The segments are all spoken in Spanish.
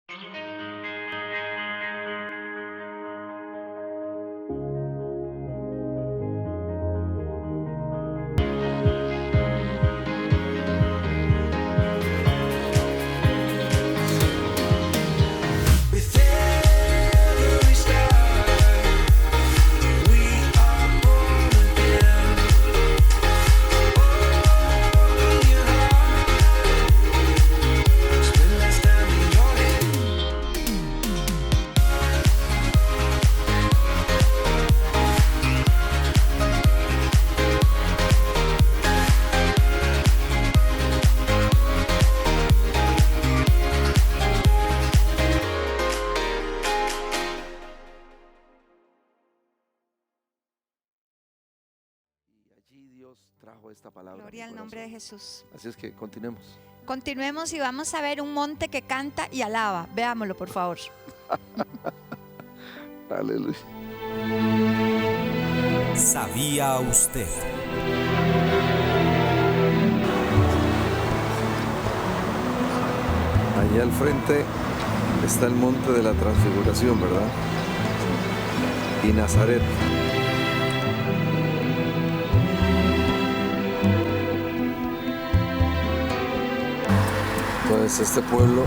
With every step we are born again. Open your heart, spend less time in your head. Allí Dios trajo esta palabra. Gloria a mi al nombre de corazón. Jesús. Así es que continuemos. Continuemos y vamos a ver un monte que canta y alaba. Veámoslo, por favor. Aleluya. ¿Sabía usted? Allá al frente está el monte de la transfiguración, ¿verdad? Y Nazaret. Entonces este pueblo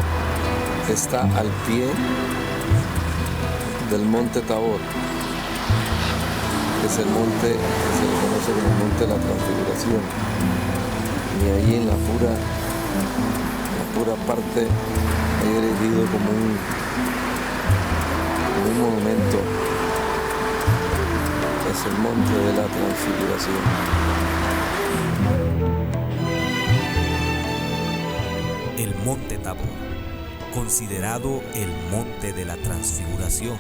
está al pie del monte Tabor, que es el monte que se le conoce como el monte de la transfiguración. Y ahí en la pura parte, ahí erigido como un monumento, es el monte de la transfiguración. El monte Tabor, considerado el monte de la transfiguración,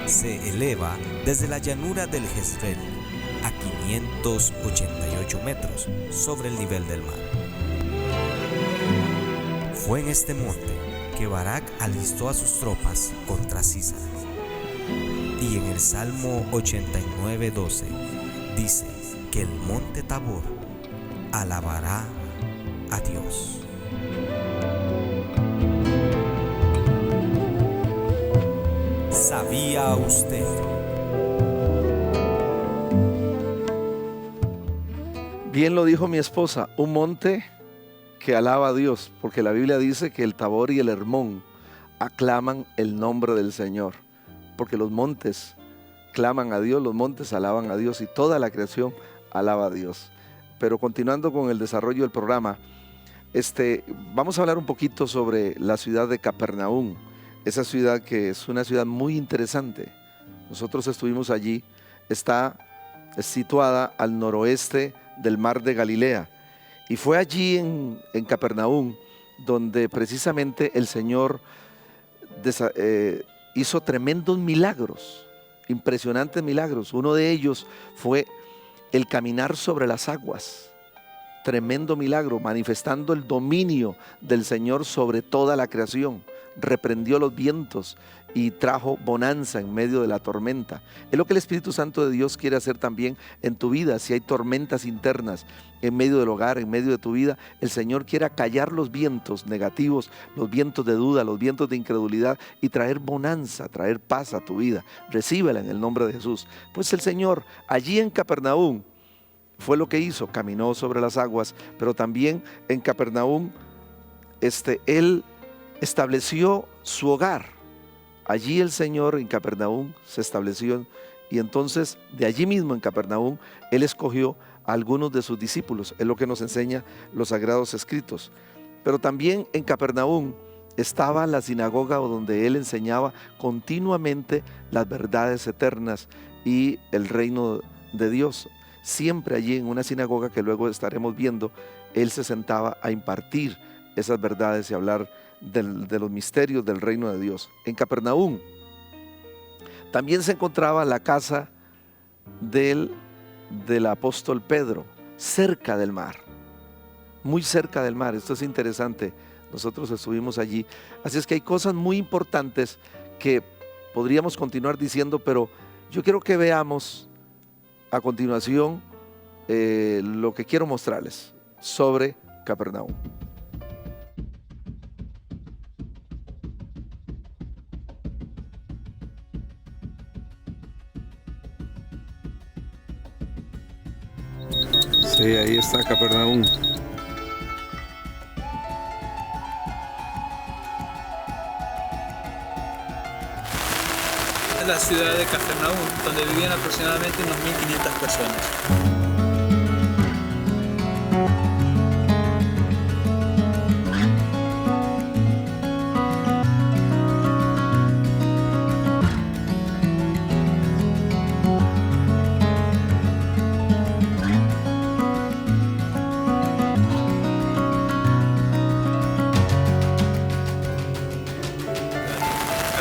se eleva desde la llanura del Jezreel a 588 metros sobre el nivel del mar. Fue en este monte que Barak alistó a sus tropas contra Sísara. Y en el Salmo 89:12 dice que el monte Tabor alabará a Dios. ¿Sabía usted? Bien lo dijo mi esposa, un monte que alaba a Dios, porque la Biblia dice que el Tabor y el Hermón aclaman el nombre del Señor, porque los montes claman a Dios, los montes alaban a Dios y toda la creación alaba a Dios. Pero continuando con el desarrollo del programa, vamos a hablar un poquito sobre la ciudad de Capernaum, esa ciudad que es una ciudad muy interesante. Nosotros estuvimos allí, está situada al noroeste del mar de Galilea, y fue allí en Capernaum donde precisamente el Señor hizo tremendos milagros, impresionantes milagros. Uno de ellos fue el caminar sobre las aguas. Tremendo milagro, manifestando el dominio del Señor sobre toda la creación. Reprendió los vientos y trajo bonanza en medio de la tormenta. Es lo que el Espíritu Santo de Dios quiere hacer también en tu vida. Si hay tormentas internas en medio del hogar, en medio de tu vida, el Señor quiere acallar los vientos negativos, los vientos de duda, los vientos de incredulidad y traer bonanza, traer paz a tu vida. Recíbela en el nombre de Jesús. Pues el Señor allí en Capernaum fue lo que hizo, caminó sobre las aguas, pero también en Capernaum Él estableció su hogar. Allí el Señor en Capernaum se estableció, y entonces de allí mismo en Capernaum Él escogió a algunos de sus discípulos. Es lo que nos enseña los Sagrados Escritos. Pero también en Capernaum estaba la sinagoga donde Él enseñaba continuamente las verdades eternas y el reino de Dios. Siempre allí en una sinagoga que luego estaremos viendo, Él se sentaba a impartir esas verdades y hablar de los misterios del reino de Dios. En Capernaum también se encontraba la casa del apóstol Pedro, cerca del mar, muy cerca del mar. Esto es interesante, nosotros estuvimos allí. Así es que hay cosas muy importantes que podríamos continuar diciendo, pero yo quiero que veamos a continuación lo que quiero mostrarles sobre Capernaum. Sí, ahí está Capernaum. Es la ciudad de Capernaum, donde vivían aproximadamente unos 1.500 personas.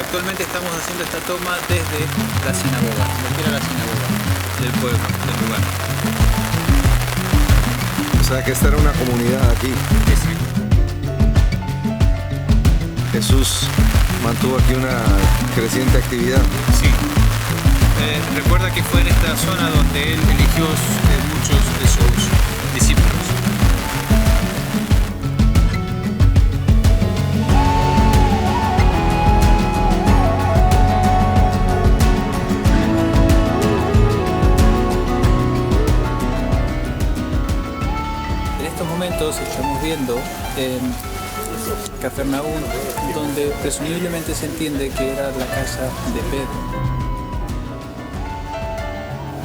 Actualmente estamos haciendo esta toma desde la sinagoga, lo que era la sinagoga del pueblo, del lugar. O sea que esta era una comunidad aquí. Jesús mantuvo aquí una creciente actividad. Sí. Recuerda que fue en esta zona donde él eligió muchos de sus discípulos. En estos momentos estamos viendo en Capernaum, donde presumiblemente se entiende que era la casa de Pedro.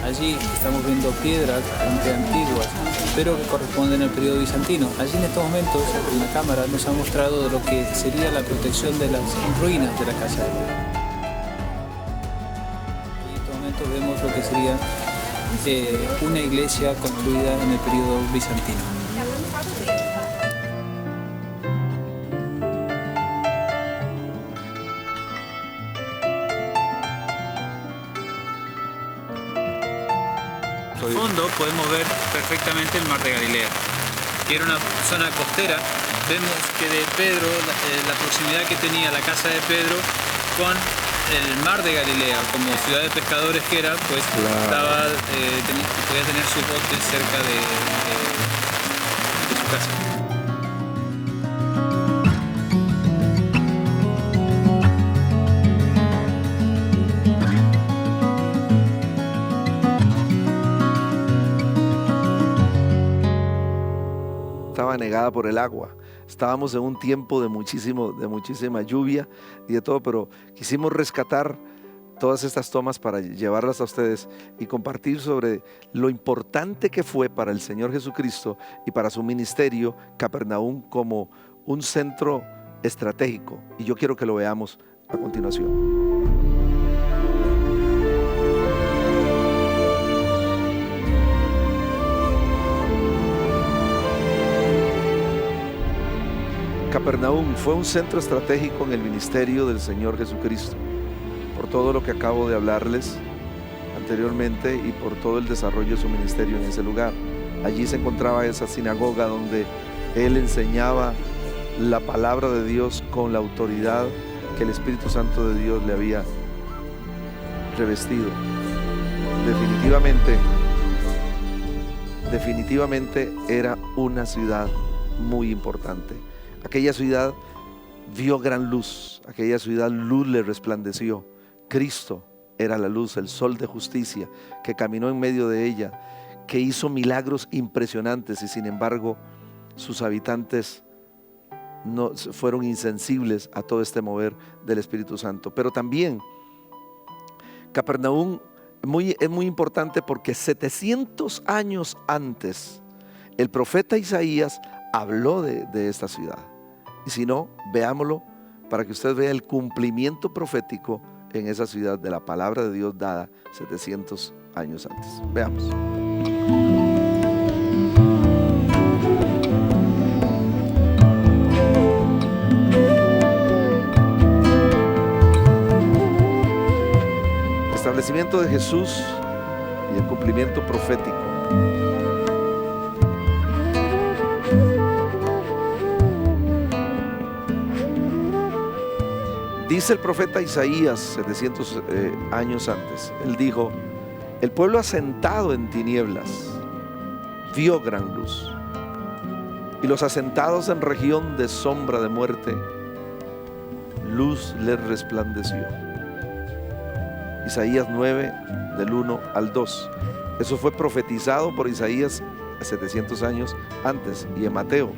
Allí estamos viendo piedras bastante antiguas, pero que corresponden al periodo bizantino. Allí en estos momentos la cámara nos ha mostrado lo que sería la protección de las ruinas de la casa de Pedro. Y en estos momentos vemos lo que sería una iglesia construida en el periodo bizantino. Al fondo podemos ver perfectamente el mar de Galilea, que era una zona costera. Vemos que de Pedro, la proximidad que tenía la casa de Pedro con el mar de Galilea, como ciudad de pescadores que era, pues estaba, podía tener sus botes cerca de su casa. Estaba negada por el agua. Estábamos en un tiempo de muchísima lluvia y de todo, pero quisimos rescatar todas estas tomas para llevarlas a ustedes y compartir sobre lo importante que fue para el Señor Jesucristo y para su ministerio Capernaum como un centro estratégico. Y yo quiero que lo veamos a continuación. Capernaum fue un centro estratégico en el ministerio del Señor Jesucristo, por todo lo que acabo de hablarles anteriormente y por todo el desarrollo de su ministerio en ese lugar. Allí se encontraba esa sinagoga donde Él enseñaba la palabra de Dios con la autoridad que el Espíritu Santo de Dios le había revestido. Definitivamente era una ciudad muy importante. Aquella ciudad vio gran luz, aquella ciudad luz le resplandeció. Cristo era la luz, el sol de justicia que caminó en medio de ella, que hizo milagros impresionantes y sin embargo sus habitantes no fueron insensibles a todo este mover del Espíritu Santo. Pero también Capernaum es muy importante porque 700 años antes el profeta Isaías habló de esta ciudad. Y si no, veámoslo para que usted vea el cumplimiento profético en esa ciudad de la palabra de Dios dada 700 años antes. Veamos. Establecimiento de Jesús y el cumplimiento profético. Dice el profeta Isaías 700 años antes, él dijo: el pueblo asentado en tinieblas vio gran luz, y los asentados en región de sombra de muerte, luz les resplandeció. Isaías 9, del 1 al 2. Eso fue profetizado por Isaías 700 años antes. Y en Mateo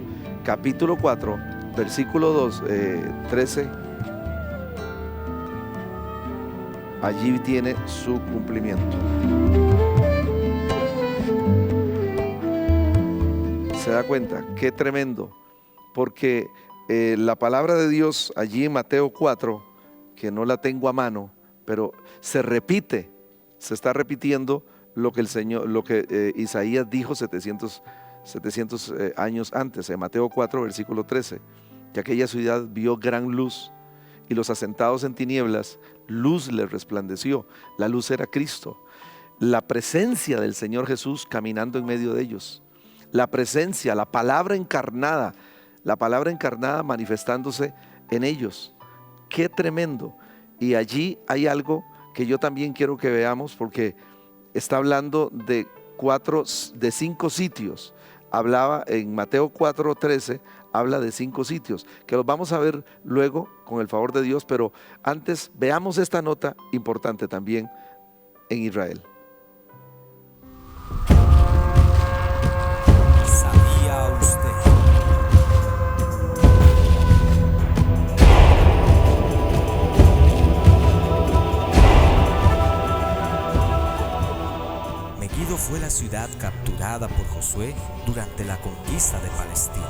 capítulo 4, versículo 13, allí tiene su cumplimiento. ¿Se da cuenta? Qué tremendo. Porque la palabra de Dios allí en Mateo 4, que no la tengo a mano, pero se repite, se está repitiendo lo que el Señor, lo que Isaías dijo 700 años antes, en Mateo 4, versículo 13, que aquella ciudad vio gran luz y los asentados en tinieblas, luz les resplandeció. La luz era Cristo, la presencia del Señor Jesús caminando en medio de ellos, la presencia, la palabra encarnada manifestándose en ellos. Qué tremendo. Y allí hay algo que yo también quiero que veamos, porque está hablando de 5 sitios. Hablaba en Mateo 4:13, habla de 5 sitios, que los vamos a ver luego con el favor de Dios, pero antes veamos esta nota importante también en Israel. ¿Sabía usted? Megiddo fue la ciudad capturada por Josué durante la conquista de Palestina.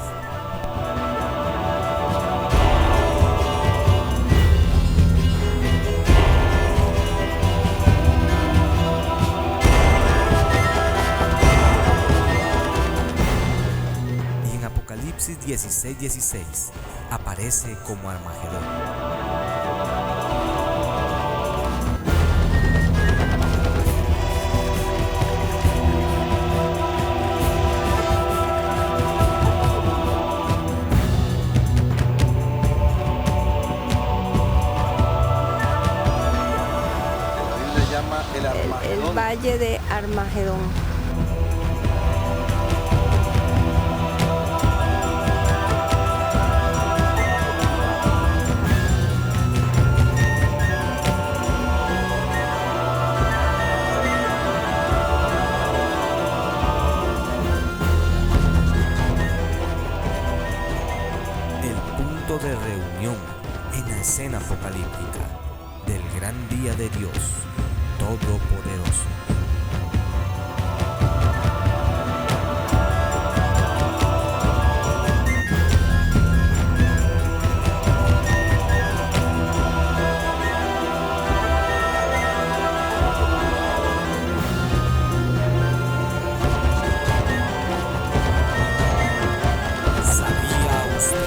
Y en Apocalipsis 16:16 aparece como Armagedón. La Biblia llama el Armagedón. El valle de Armagedón. El punto de reunión en la escena apocalíptica del gran día de Dios Todopoderoso. ¿Sabía usted?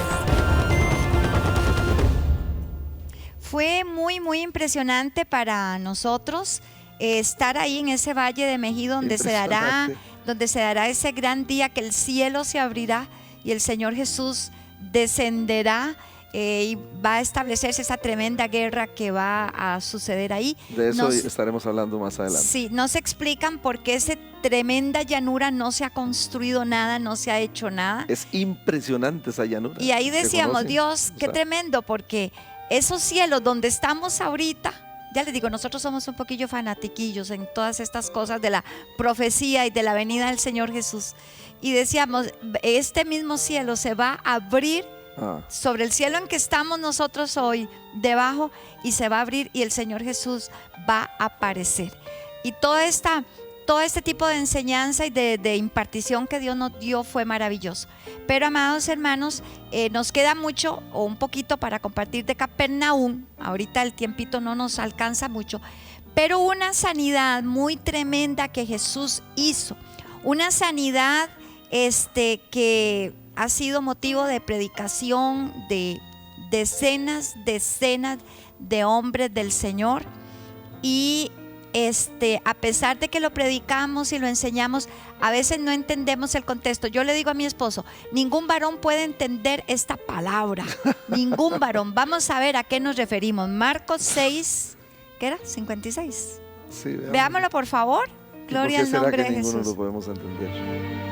Fue muy impresionante para nosotros estar ahí en ese valle de Megiddo Impresionante. donde se dará ese gran día que el cielo se abrirá y el Señor Jesús descenderá y va a establecerse esa tremenda guerra que va a suceder ahí. De eso Nos- estaremos hablando más adelante. Sí, no se explican por qué esa tremenda llanura no se ha construido nada, no se ha hecho nada. Es impresionante esa llanura. Y ahí ¿Se decíamos, conoce? Dios, O qué sea, tremendo, porque esos cielos donde estamos ahorita, ya les digo, nosotros somos un poquillo fanatiquillos en todas estas cosas de la profecía y de la venida del Señor Jesús. Y decíamos, este mismo cielo se va a abrir sobre el cielo en que estamos nosotros hoy, debajo, y se va a abrir y el Señor Jesús va a aparecer. Y todo este tipo de enseñanza y de impartición que Dios nos dio fue maravilloso. Pero, amados hermanos, nos queda mucho o un poquito para compartir de Capernaum. Ahorita el tiempito no nos alcanza mucho, pero una sanidad muy tremenda que Jesús hizo. Una sanidad que ha sido motivo de predicación de decenas de hombres del Señor. Y a pesar de que lo predicamos y lo enseñamos, a veces no entendemos el contexto. Yo le digo a mi esposo, ningún varón puede entender esta palabra, ningún varón. Vamos a ver a qué nos referimos. Marcos 6, ¿qué era? 56. Sí, Veámoslo, por favor. ¿Y Gloria por al qué será nombre que de ninguno Jesús. lo podemos entender?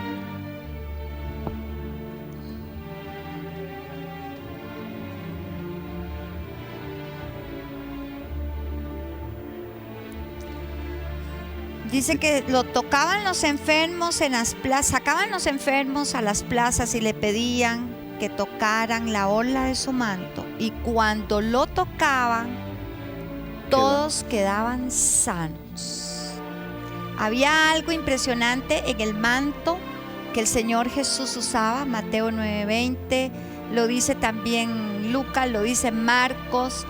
Dice que lo tocaban los enfermos en las plazas, sacaban los enfermos a las plazas y le pedían que tocaran la orla de su manto. Y cuando lo tocaban, todos quedaban sanos. Había algo impresionante en el manto que el Señor Jesús usaba. Mateo 9:20, lo dice también Lucas, lo dice Marcos.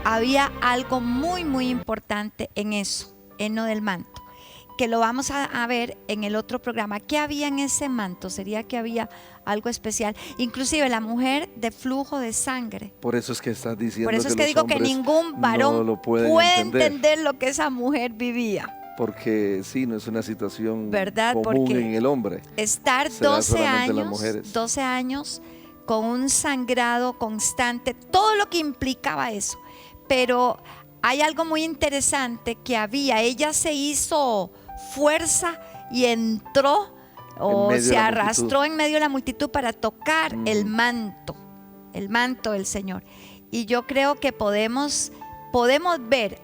Había algo muy, muy importante en eso, en lo del manto, que lo vamos a ver en el otro programa. ¿Qué había en ese manto? Sería que había algo especial. Inclusive la mujer de flujo de sangre. Por eso es que estás diciendo Por eso es que los digo que hombres ningún varón no lo pueden puede entender. entender lo que esa mujer vivía. Porque sí, no es una situación ¿Verdad? común Porque en el hombre. Estar Se da 12 solamente en las años, mujeres. 12 años con un sangrado constante, todo lo que implicaba eso. Pero hay algo muy interesante que había. Ella se hizo fuerza y entró o medio de se la arrastró multitud. en medio de la multitud para tocar el manto del Señor. Y yo creo que podemos ver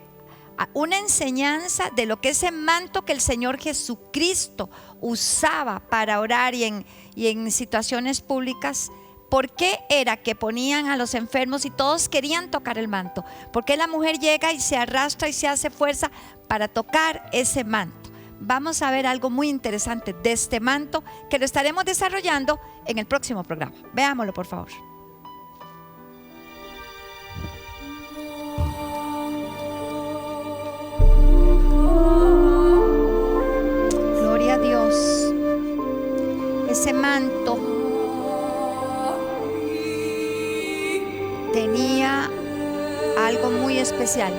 una enseñanza de lo que ese manto que el Señor Jesucristo usaba para orar y en situaciones públicas. ¿Por qué era que ponían a los enfermos y todos querían tocar el manto? Porque la mujer llega y se arrastra y se hace fuerza para tocar ese manto. Vamos a ver algo muy interesante de este manto que lo estaremos desarrollando en el próximo programa. Veámoslo, por favor. Gloria a Dios. Ese manto tenía algo muy especial.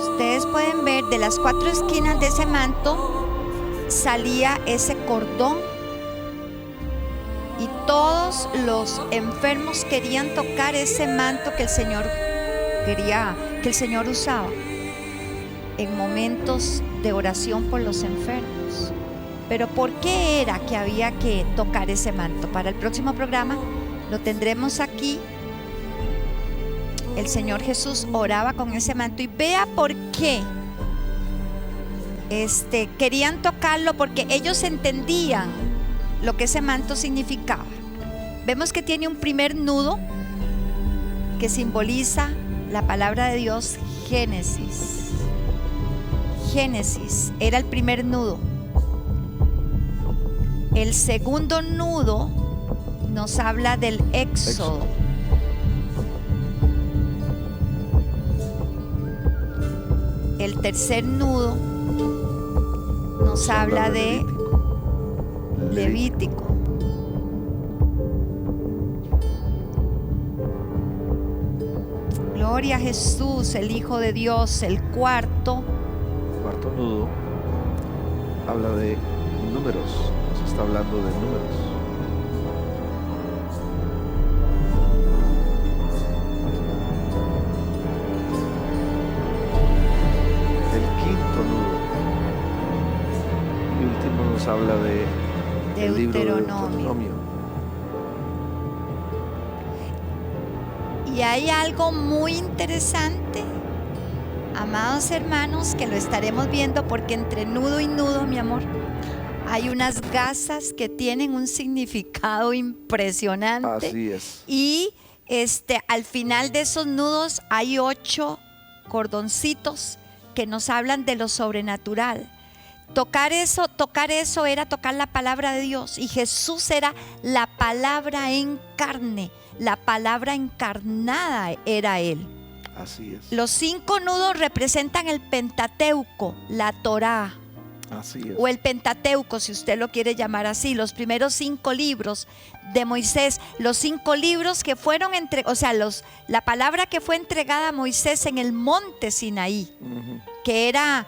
Ustedes pueden ver de las 4 esquinas de ese manto salía ese cordón y todos los enfermos querían tocar ese manto que el Señor quería, que el Señor usaba en momentos de oración por los enfermos. Pero ¿por qué era que había que tocar ese manto? Para el próximo programa lo tendremos aquí. El Señor Jesús oraba con ese manto y vea por qué querían tocarlo, porque ellos entendían lo que ese manto significaba. Vemos que tiene un primer nudo que simboliza la palabra de Dios, Génesis. Génesis era el primer nudo. El segundo nudo nos habla del Éxodo. El tercer nudo nos habla de Levítico. Gloria a Jesús, el Hijo de Dios. El cuarto Nudo habla de números. Se está hablando de números. El quinto nudo y último nos habla de el libro de Deuteronomio. Y hay algo muy interesante, amados hermanos, que lo estaremos viendo, porque entre nudo y nudo, mi amor, hay unas gasas que tienen un significado impresionante. Así es. Y al final de esos nudos hay 8 cordoncitos que nos hablan de lo sobrenatural. Tocar eso era tocar la palabra de Dios, y Jesús era la palabra en carne, la palabra encarnada era Él. Así es. Los 5 nudos representan el Pentateuco, la Torá, Así es. o el Pentateuco, si usted lo quiere llamar así, los primeros 5 libros de Moisés, los 5 libros que fueron la palabra que fue entregada a Moisés en el monte Sinaí, que era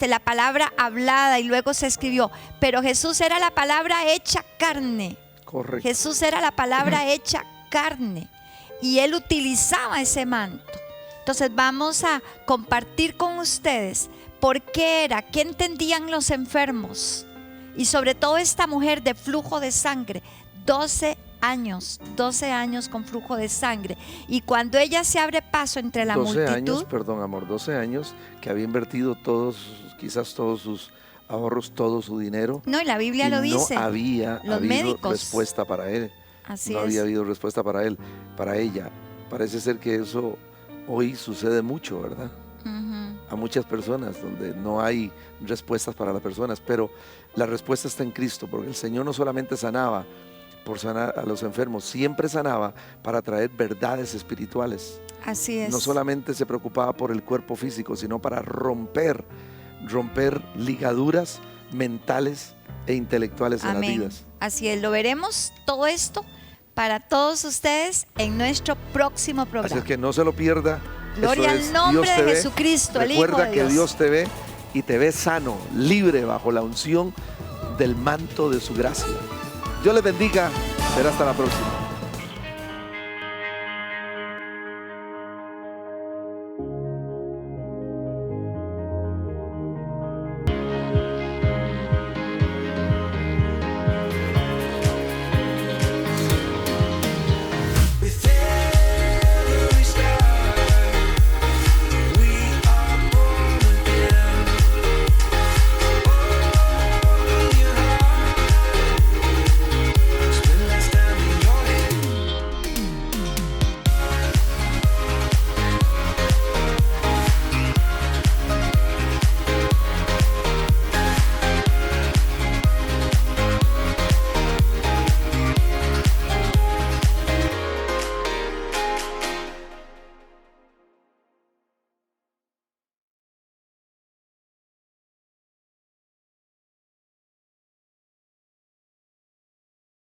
la palabra hablada y luego se escribió, pero Jesús era la palabra hecha carne. Correcto. Jesús era la palabra hecha carne y Él utilizaba ese manto. Entonces vamos a compartir con ustedes por qué entendían los enfermos, y sobre todo esta mujer de flujo de sangre, 12 años con flujo de sangre. Y cuando ella se abre paso entre la 12 multitud, años, perdón amor, 12 años que había invertido quizás todos sus ahorros, todo su dinero. no, y la Biblia y lo dice. No había Los habido médicos. respuesta para él. Así No es. había habido respuesta para él, para ella. Parece ser que eso hoy sucede mucho, ¿verdad? Ujú. A muchas personas donde no hay respuestas para las personas, pero la respuesta está en Cristo, porque el Señor no solamente sanaba por sanar a los enfermos, siempre sanaba para traer verdades espirituales. Así es. No solamente se preocupaba por el cuerpo físico, sino para romper ligaduras mentales e intelectuales en las Amén. vidas. Así es, lo veremos todo esto para todos ustedes en nuestro próximo Así programa. es que no se lo pierda. Gloria Esto al es nombre Dios de te ve. Jesucristo, el Hijo Recuerda de que Dios. Dios te ve y te ve sano, libre bajo la unción del manto de su gracia. Dios les bendiga. Será hasta la próxima.